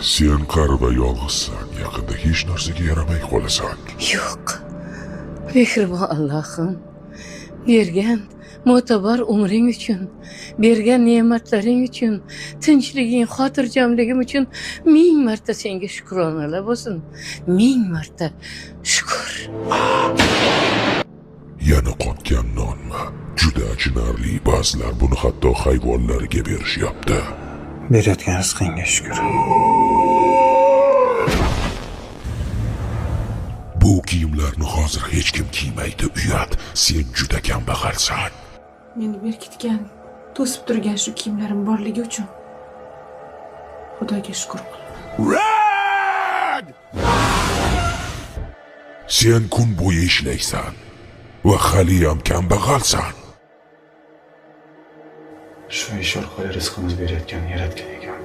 Sen qari va yolg'izsan, yaqinda hech narsaga yaramay qolasan. Yo'q. Mehribon Allohim, bergan mo'tabar umring uchun, bergan ne'matlaring uchun, tinchliging, xotirjamligim uchun ming marta senga shukronalar bo'lsin. Ming marta shukr. Yana qotgan nonmi? Juda achinarli. Ba'zilar buni hatto hayvonlarga berishyapti. Berayotgan rizqingga shukr. Bu kiyimlarni hozir hech kim kiymaydi, uyat. Sen juda kambag'alsan. Meni berkitgan, to'sib turgan shu kiyimlarim borligi uchun Xudoga shukr qilaman. Red! Sen kun bo'yi ishlaysan va haliyam kambag'alsan. Shu ish orqali rizqimiz berayotgan yaratgan ekan.